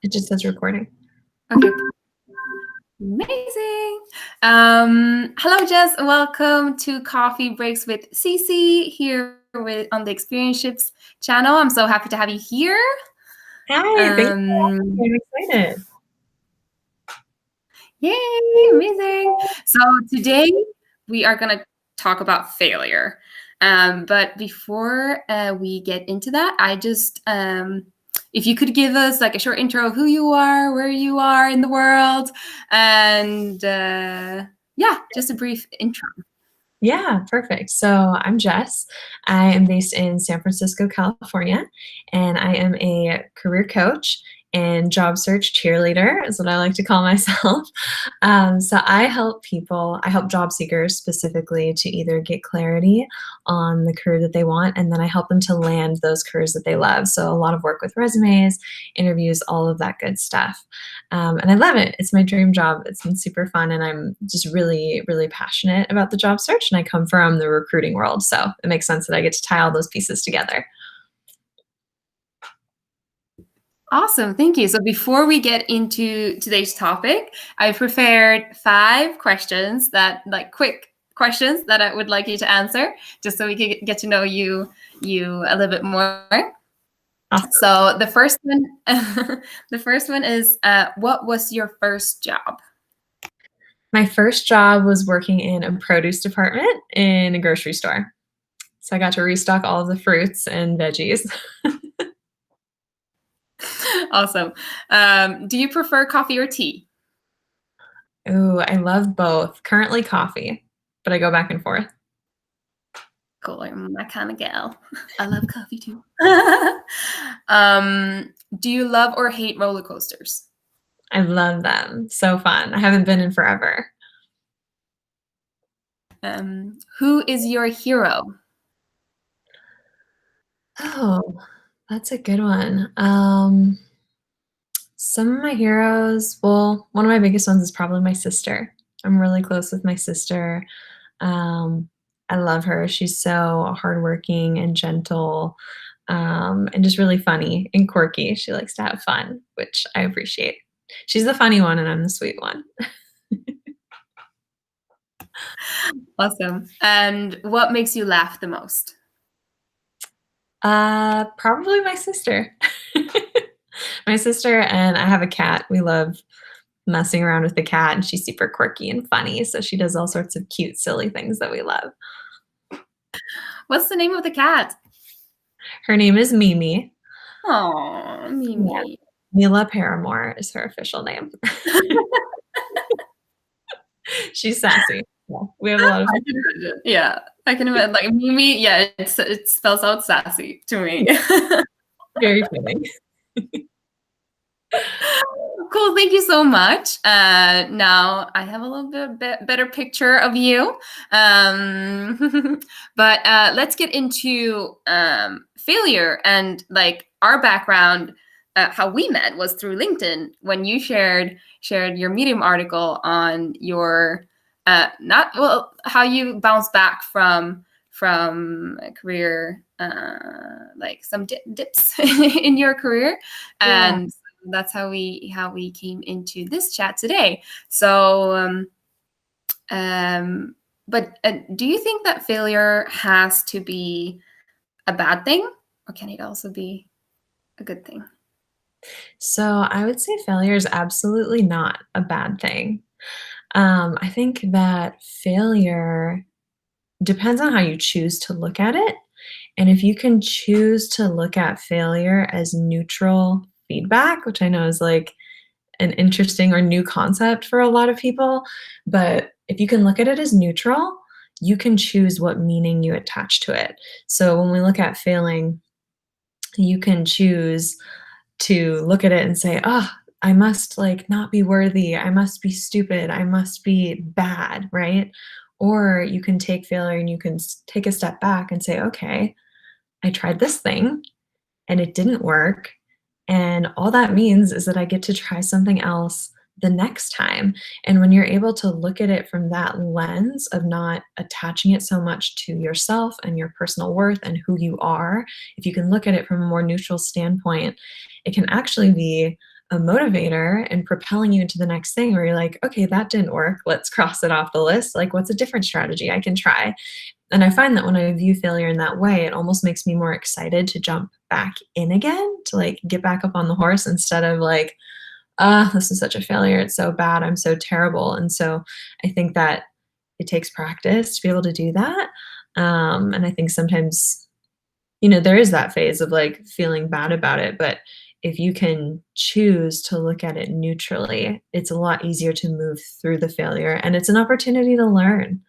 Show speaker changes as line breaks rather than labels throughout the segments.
It just says recording.
Okay. Amazing. Hello, Jess. Welcome to Coffee Breaks with Cece here on the Experiences channel. I'm so happy to have you here.
Hi, thank you. I'm excited.
Yay, amazing. So today we are going to talk about failure. But before we get into that, I just if you could give us like a short intro of who you are, where you are in the world, and yeah, just a brief intro.
Yeah, perfect. So I'm Jess. I am based in San Francisco, California, and I am a career coach and job search cheerleader, is what I like to call myself. So I help job seekers specifically to either get clarity on the career that they want, and then I help them to land those careers that they love. So a lot of work with resumes, interviews, all of that good stuff. And I love it. It's my dream job. It's been super fun, and I'm just really, really passionate about the job search. And I come from the recruiting world, so it makes sense that I get to tie all those pieces together.
Awesome, thank you. So before we get into today's topic, I prepared 5 questions quick questions that I would like you to answer, just so we can get to know you a little bit more.
Awesome.
So the first one is, what was your first job?
My first job was working in a produce department in a grocery store. So I got to restock all of the fruits and veggies.
Awesome. Do you prefer coffee or tea?
Ooh, I love both. Currently coffee, but I go back and forth.
Cool, I'm that kind of gal. I love coffee too. Do you love or hate roller coasters?
I love them. So fun. I haven't been in forever.
Who is your hero?
Oh, that's a good one. Some of my heroes, well, one of my biggest ones is probably my sister. I'm really close with my sister. I love her. She's so hardworking and gentle, and just really funny and quirky. She likes to have fun, which I appreciate. She's the funny one, and I'm the sweet one.
Awesome. And what makes you laugh the most?
Probably my sister. My sister and I have a cat. We love messing around with the cat, and she's super quirky and funny, so she does all sorts of cute, silly things that we love.
What's the name of the cat?
Her name is Mimi.
Oh, Mimi.
Yeah. Mila Paramore is her official name. She's sassy. Yeah, we have a lot of
I can imagine. Yeah, I can imagine. Like Mimi, yeah, it spells out sassy to me.
very fitting.
Cool, thank you so much. Now I have a little bit better picture of you. But let's get into failure and like our background. How we met was through LinkedIn when you shared your Medium article on your how you bounced back from a career, like some dips in your career, and that's how we came into this chat today. So but do you think that failure has to be a bad thing, or can it also be a good thing?
So I would say failure is absolutely not a bad thing. I think that failure depends on how you choose to look at it. And if you can choose to look at failure as neutral feedback, which I know is like an interesting or new concept for a lot of people, but if you can look at it as neutral, you can choose what meaning you attach to it. So when we look at failing, you can choose to look at it and say, oh, I must like not be worthy. I must be stupid. I must be bad, right? Or you can take failure and you can take a step back and say, okay, I tried this thing and it didn't work. And all that means is that I get to try something else the next time. And when you're able to look at it from that lens of not attaching it so much to yourself and your personal worth and who you are, if you can look at it from a more neutral standpoint, it can actually be a motivator and propelling you into the next thing where you're like, okay, that didn't work. Let's cross it off the list. Like, what's a different strategy I can try? And I find that when I view failure in that way, it almost makes me more excited to jump back in again, to like get back up on the horse instead of like, this is such a failure. It's so bad. I'm so terrible. And so I think that it takes practice to be able to do that. And I think sometimes, there is that phase of like feeling bad about it. But if you can choose to look at it neutrally, it's a lot easier to move through the failure. And it's an opportunity to learn.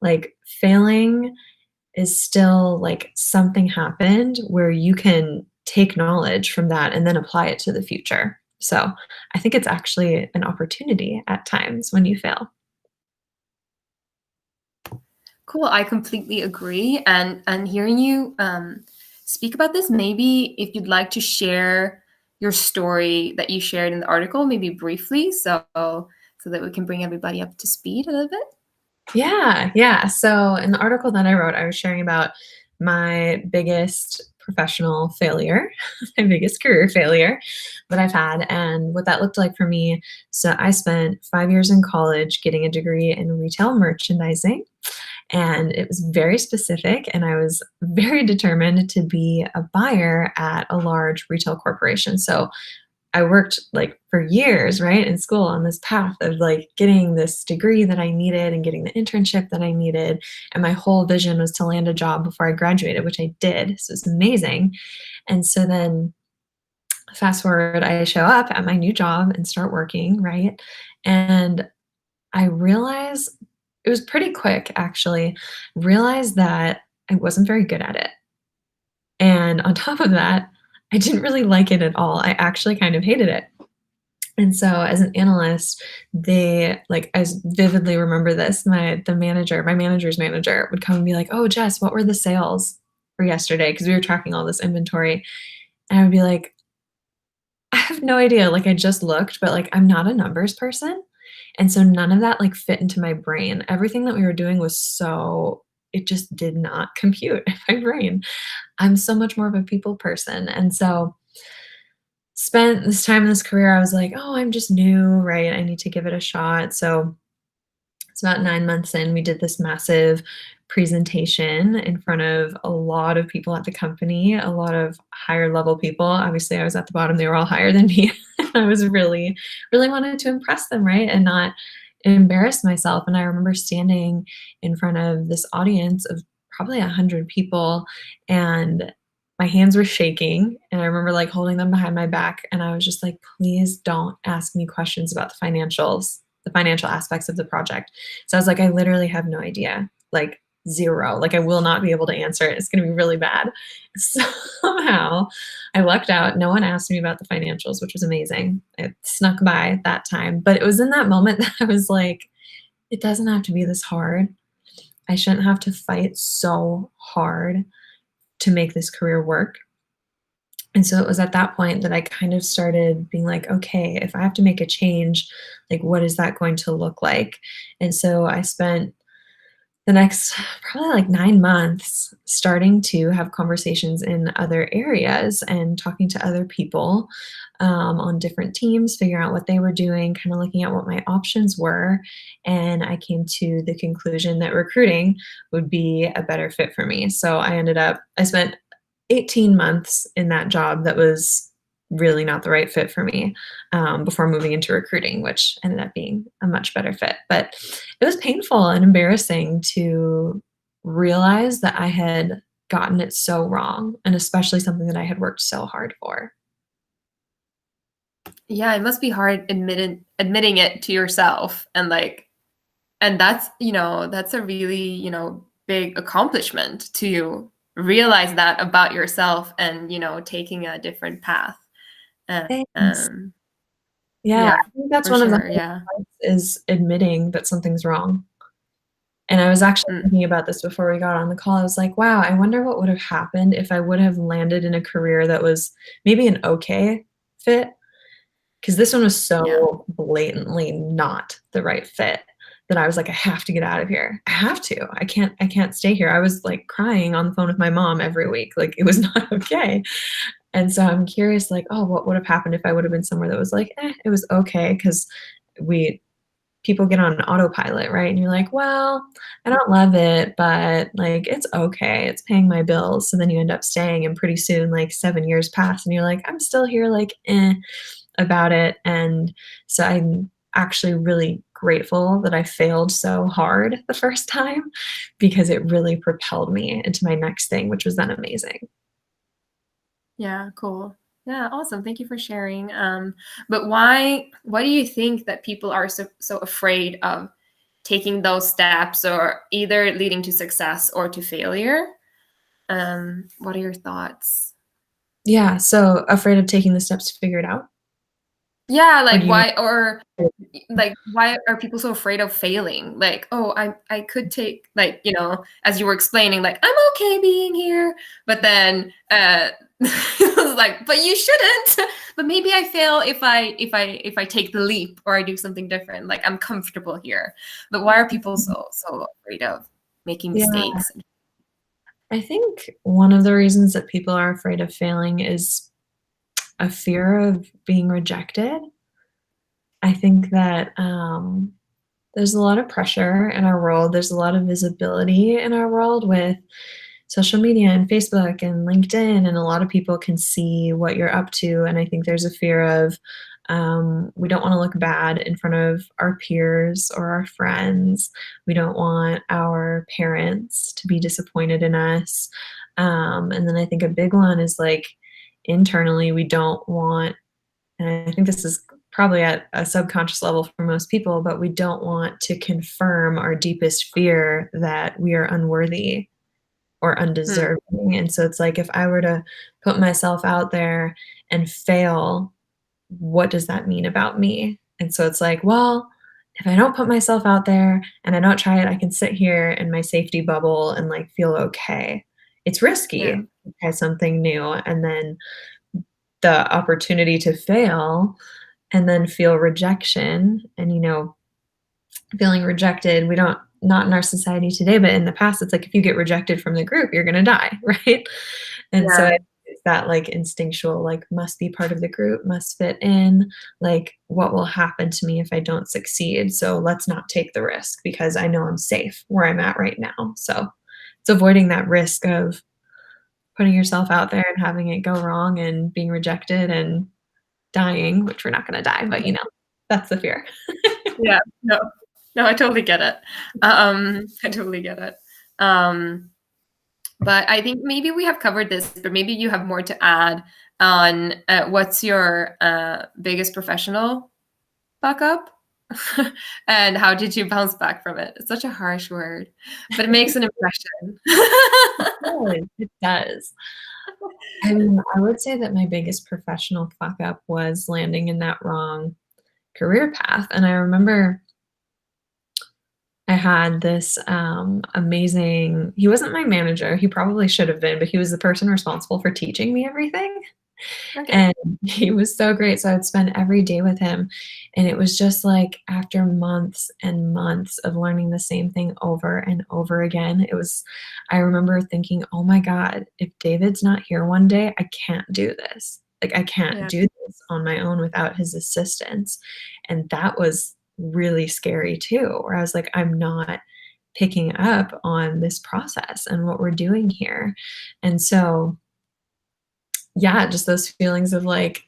Like failing is still like something happened where you can take knowledge from that and then apply it to the future. So I think it's actually an opportunity at times when you fail.
Cool. I completely agree. And hearing you speak about this, maybe if you'd like to share your story that you shared in the article, maybe briefly, so that we can bring everybody up to speed a little bit.
Yeah, yeah. So in the article that I wrote, I was sharing about my biggest professional failure, my biggest career failure that I've had, and what that looked like for me. So I spent 5 years in college getting a degree in retail merchandising, and it was very specific, and I was very determined to be a buyer at a large retail corporation. So I worked like for years, right, in school on this path of like getting this degree that I needed and getting the internship that I needed. And my whole vision was to land a job before I graduated, which I did. So it's amazing. And so then fast forward, I show up at my new job and start working, right? And I realize it was pretty quick actually, realized that I wasn't very good at it. And on top of that, I didn't really like it at all. I actually kind of hated it. And so as an analyst, they like I vividly remember this. My manager's manager would come and be like, "Oh, Jess, what were the sales for yesterday?" Because we were tracking all this inventory. And I would be like, I have no idea. Like I just looked, but like I'm not a numbers person. And so none of that like fit into my brain. Everything that we were doing was so it just did not compute in my brain. I'm so much more of a people person. And so spent this time in this career, I was like, oh, I'm just new, right? I need to give it a shot. So it's about 9 months in, we did this massive presentation in front of a lot of people at the company, a lot of higher level people. Obviously, I was at the bottom, they were all higher than me. I was really, really wanted to impress them, right? And not embarrass myself. And I remember standing in front of this audience of probably 100 people, and my hands were shaking. And I remember like holding them behind my back. And I was just like, please don't ask me questions about the financial aspects of the project. So I was like, I literally have no idea, like zero. Like I will not be able to answer it. It's going to be really bad. Somehow I lucked out. No one asked me about the financials, which was amazing. It snuck by that time. But it was in that moment that I was like, it doesn't have to be this hard. I shouldn't have to fight so hard to make this career work. And so it was at that point that I kind of started being like, okay, if I have to make a change, like what is that going to look like? And so I spent the next probably like 9 months starting to have conversations in other areas and talking to other people on different teams, figuring out what they were doing, kind of looking at what my options were. And I came to the conclusion that recruiting would be a better fit for me. So I spent 18 months in that job that was really not the right fit for me before moving into recruiting, which ended up being a much better fit. But it was painful and embarrassing to realize that I had gotten it so wrong, and especially something that I had worked so hard for.
Yeah, it must be hard admitting it to yourself, and that's a really, big accomplishment to realize that about yourself and, taking a different path. And
Thanks. Yeah,
yeah,
I think that's
for
one of the
sure.
hardest
Yeah.
parts is admitting that something's wrong. And I was actually
Mm,
thinking about this before we got on the call. I was like, wow, I wonder what would have happened if I would have landed in a career that was maybe an okay fit, because this one was
yeah.
so blatantly not the right fit that I was like, I have to get out of here. I have to. I can't stay here. I was like crying on the phone with my mom every week. Like it was not okay. And so I'm curious, like, oh, what would have happened if I would have been somewhere that was like, it was okay, because we people get on autopilot, right? And you're like, well, I don't love it, but like it's okay. It's paying my bills. So then you end up staying, and pretty soon, like 7 years pass, and you're like, I'm still here, like, about it. And so I'm actually really grateful that I failed so hard the first time, because it really propelled me into my next thing, which was then amazing.
Yeah, cool. Yeah, awesome. Thank you for sharing. But why do you think that people are so afraid of taking those steps, or either leading to success or to failure? What are your thoughts?
Yeah. So afraid of taking the steps to figure it out?
Yeah,
Or do
like
you
why, or like why are people so afraid of failing? Like, oh, I could take, like, as you were explaining, like, I'm okay being here, but then it was like, but you shouldn't. But maybe I fail if I take the leap, or I do something different. Like, I'm comfortable here. But why are people so afraid of making
Yeah.
mistakes?
I think one of the reasons that people are afraid of failing is a fear of being rejected. I think that there's a lot of pressure in our world. There's a lot of visibility in our world with social media and Facebook and LinkedIn, and a lot of people can see what you're up to. And I think there's a fear of we don't want to look bad in front of our peers or our friends. We don't want our parents to be disappointed in us. And then I think a big one is like internally, we don't want, and I think this is probably at a subconscious level for most people, but we don't want to confirm our deepest fear that we are unworthy or
Hmm.
undeserving. And so it's like, if I were to put myself out there and fail, what does that mean about me? And so it's like, well, if I don't put myself out there and I don't try it, I can sit here in my safety bubble and like feel okay. It's risky
Yeah.
to try something new, and then the opportunity to fail and then feel rejection. And feeling rejected, we don't, not in our society today, but in the past, it's like if you get rejected from the group, you're gonna die, right? And so
Yeah.
it's that like instinctual, like, must be part of the group, must fit in, like, what will happen to me if I don't succeed? So let's not take the risk because I know I'm safe where I'm at right now. So it's avoiding that risk of putting yourself out there and having it go wrong and being rejected and dying, which we're not gonna die, but that's the fear.
Yeah. No. No, I totally get it. I totally get it. Um, But I think maybe we have covered this, but maybe you have more to add on what's your biggest professional fuck up? And how did you bounce back from it? It's such a harsh word, but it makes an impression.
Does, it does. I mean, I would say that my biggest professional fuck up was landing in that wrong career path. And I remember I had this amazing, he wasn't my manager, he probably should have been, but he was the person responsible for teaching me everything.
Okay.
And he was so great. So I would spend every day with him. And it was just like after months and months of learning the same thing over and over again, I remember thinking, oh my God, if David's not here one day, I can't do this. Like, I can't
Yeah.
do this on my own without his assistance. And that was really scary too, where I was like, I'm not picking up on this process and what we're doing here. And so, yeah, just those feelings of like,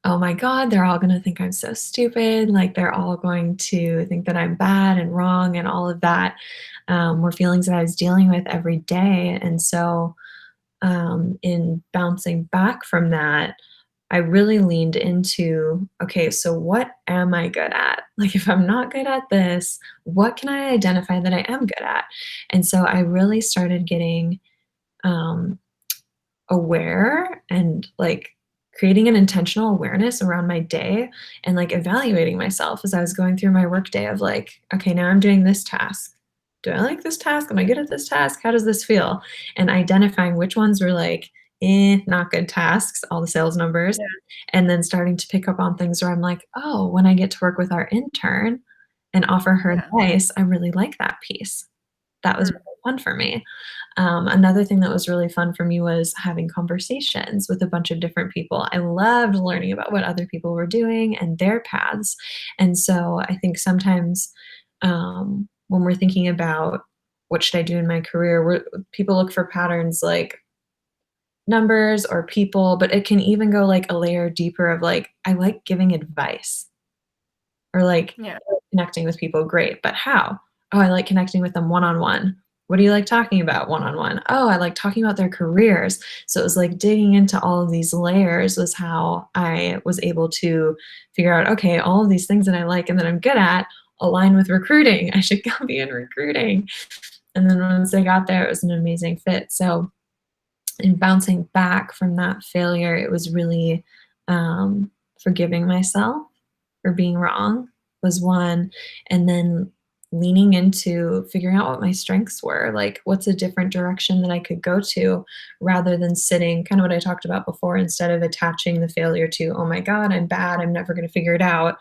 oh my God, they're all gonna think I'm so stupid. Like, they're all going to think that I'm bad and wrong, and all of that were feelings that I was dealing with every day. And so, in bouncing back from that, I really leaned into, okay, so what am I good at? Like, if I'm not good at this, what can I identify that I am good at? And so I really started getting um, aware and like creating an intentional awareness around my day, and like evaluating myself as I was going through my work day of like, okay, now I'm doing this task. Do I like this task? Am I good at this task? How does this feel? And identifying which ones were like, not good tasks, all the sales numbers.
Yeah.
And then starting to pick up on things where I'm like, oh, when I get to work with our intern and offer her
Yeah.
advice, I really like that piece. that was
Mm.
really fun for me. Another thing that was really fun for me was having conversations with a bunch of different people. I loved learning about what other people were doing and their paths. And so I think sometimes when we're thinking about what should I do in my career, people look for patterns like numbers or people, but it can even go like a layer deeper of like, I like giving advice or like
Yeah.
connecting with people, great, but how? Oh, I like connecting with them one on one. What do you like talking about one on one? Oh, I like talking about their careers. So it was like digging into all of these layers was how I was able to figure out, okay, all of these things that I like and that I'm good at align with recruiting. I should go be in recruiting. And then once I got there, it was an amazing fit. So in bouncing back from that failure, it was really forgiving myself for being wrong was one, and then leaning into figuring out what my strengths were, like what's a different direction that I could go to rather than sitting, kind of what I talked about before, instead of attaching the failure to, oh my God, I'm bad, I'm never going to figure it out.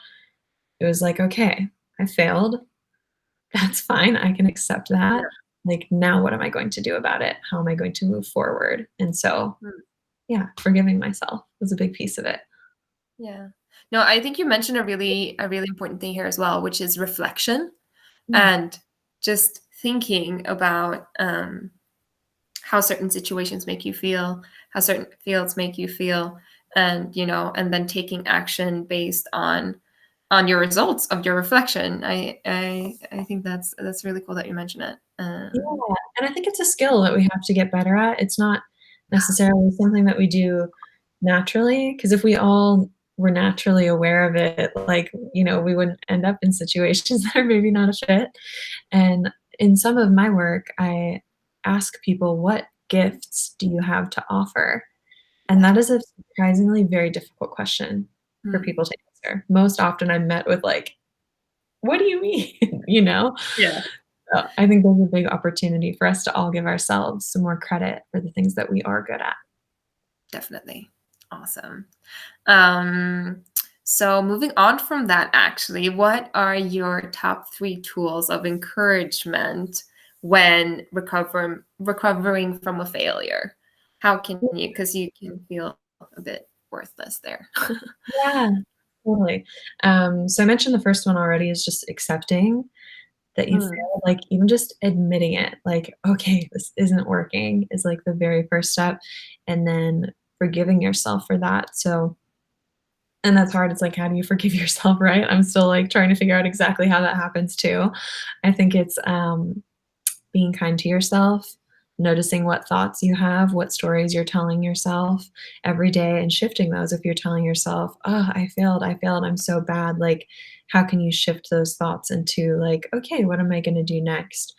It was like, okay, I failed. That's fine. I can accept that.
Yeah.
Like, now what am I going to do about it? How am I going to move forward? And so,
Mm.
yeah, forgiving myself was a big piece of it.
Yeah. No, I think you mentioned a really important thing here as well, which is reflection
Yeah.
and just thinking about how certain situations make you feel, how certain fields make you feel, and and then taking action based on your results of your reflection. I think that's really cool that you mention it.
Yeah, and I think it's a skill that we have to get better at. It's not necessarily something that we do naturally, because if we all were naturally aware of it, like, we wouldn't end up in situations that are maybe not a fit. And in some of my work, I ask people, "What gifts do you have to offer?" And
Yeah.
that is a surprisingly very difficult question for
Mm.
people to answer. Most often I'm met with like, "What do you mean?" You know?
Yeah.
So, I think there's a big opportunity for us to all give ourselves some more credit for the things that we are good at.
Definitely. Awesome. Um, so moving on from that, actually, what are your top three tools of encouragement when recovering from a failure? How can you, because you can feel a bit worthless there.
Yeah, totally. So I mentioned the first one already is just accepting that you
Mm.
failed, like, even just admitting it, like, "Okay, this isn't working," is, like, the very first step, and then forgiving yourself for that, so and that's hard, it's like, how do you forgive yourself, right? I'm still, like, trying to figure out exactly how that happens too. I think it's, being kind to yourself, noticing what thoughts you have, what stories you're telling yourself every day, and shifting those. If you're telling yourself, "Oh, I failed, I'm so bad," like, how can you shift those thoughts into, like, "Okay, what am I gonna do next?"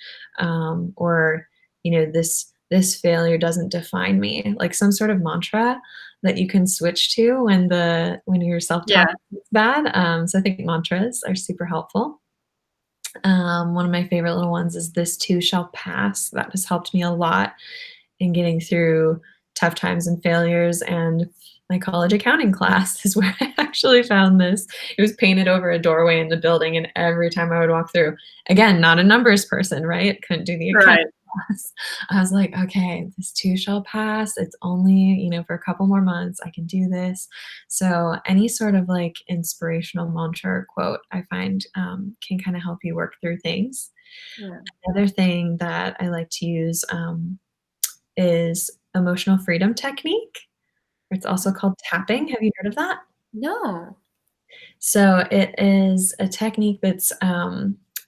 Or, "This failure doesn't define me," like some sort of mantra that you can switch to when your self-talk
Yeah.
is bad. So I think mantras are super helpful. One of my favorite little ones is "This too shall pass." That has helped me a lot in getting through tough times and failures, and my college accounting class is where I actually found this. It was painted over a doorway in the building, and every time I would walk through, again, not a numbers person, right? Couldn't do the accounting
Right.
class. I was like, "Okay, this too shall pass. It's only, for a couple more months. I can do this." So any sort of like inspirational mantra or quote I find can kind of help you work through things.
Yeah.
Another thing that I like to use is emotional freedom technique. It's also called tapping. Have you heard of that?
No.
So it is a technique that's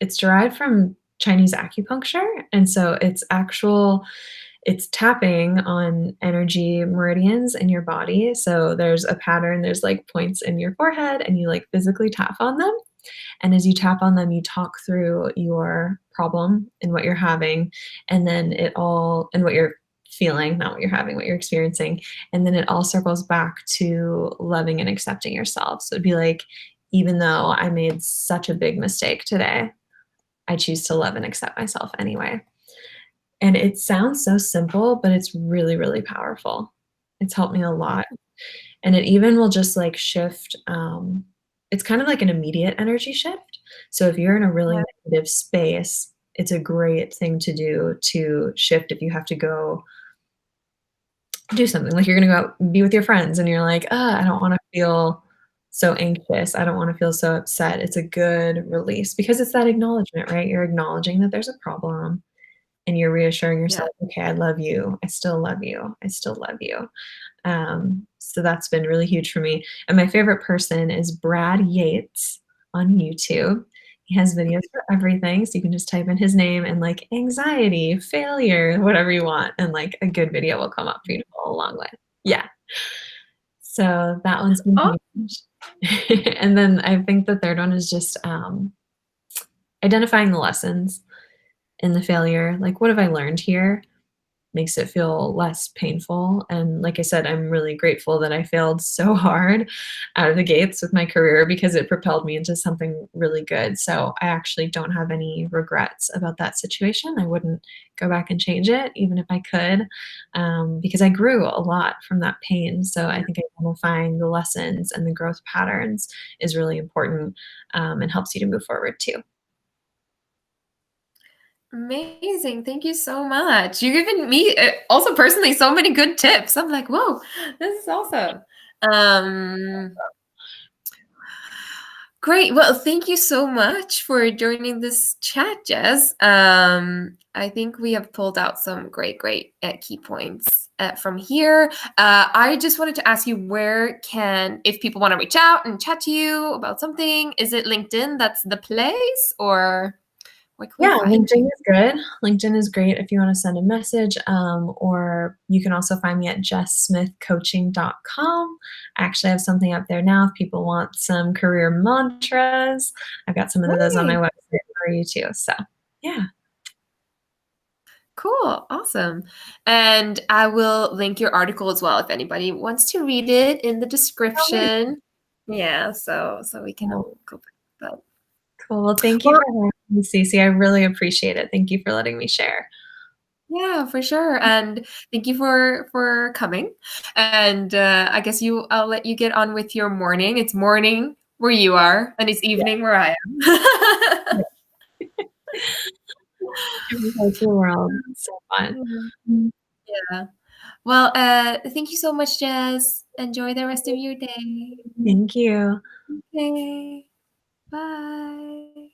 it's derived from Chinese acupuncture, and so it's tapping on energy meridians in your body. So there's a pattern, there's like points in your forehead, and you like physically tap on them. And as you tap on them, you talk through your problem and what you're having, and then and what you're feeling, not what you're having, what you're experiencing. And then it all circles back to loving and accepting yourself. So it'd be like, even though I made such a big mistake today, I choose to love and accept myself anyway. And it sounds so simple, but it's really, really powerful. It's helped me a lot. And it even will just like shift, it's kind of like an immediate energy shift. So if you're in a really
Yeah.
negative space, it's a great thing to do to shift if you have to go do something. Like, you're gonna go out and be with your friends, and you're like, I don't wanna feel so anxious. I don't wanna feel so upset." It's a good release because it's that acknowledgement, right? You're acknowledging that there's a problem, and you're reassuring
Yeah.
yourself, "Okay, I love you. I still love you. I still love you." So that's been really huge for me. And my favorite person is Brad Yates on YouTube. He has videos for everything, so you can just type in his name and, like, anxiety, failure, whatever you want, and, like, a good video will come up for you to follow along with. Yeah. So that one's been
Oh,
huge. And then I think the third one is just, identifying the lessons in the failure. Like, what have I learned here? Makes it feel less painful, and like I said, I'm really grateful that I failed so hard out of the gates with my career because it propelled me into something really good, so I actually don't have any regrets about that situation. I wouldn't go back and change it even if I could, because I grew a lot from that pain, so I think identifying the lessons and the growth patterns is really important, and helps you to move forward too.
amazing. Thank you so much. You've given me also personally so many good tips. I'm like, whoa, this is awesome. Um, Great. Well, thank you so much for joining this chat, Jess. I think we have pulled out some great key points from here. I just wanted to ask you if people want to reach out and chat to you about something, is it LinkedIn that's the place, or where can we
Yeah,
find
LinkedIn
you?
is good. LinkedIn is great if you wanna send a message, or you can also find me at jesssmithcoaching.com. I actually have something up there now if people want some career mantras. I've got some of those on my
Great.
website for you too, so, yeah.
Cool. Awesome. And I will link your article as well if anybody wants to read it in the
Oh, nice.
description. Yeah, so we can
Cool.
all go back to that.
Cool. Well, thank you
Well,
for having me, Cece. I really appreciate it. Thank you for letting me share.
yeah, for sure. And thank you for coming. And I guess I'll let you get on with your morning. It's morning where you are, and it's
Yeah,
evening where I am.
yeah. Different parts of the world. So fun.
Mm,
Mm.
yeah. Well, thank you so much, Jess. Enjoy the rest of your day.
Thank you.
Okay. Bye.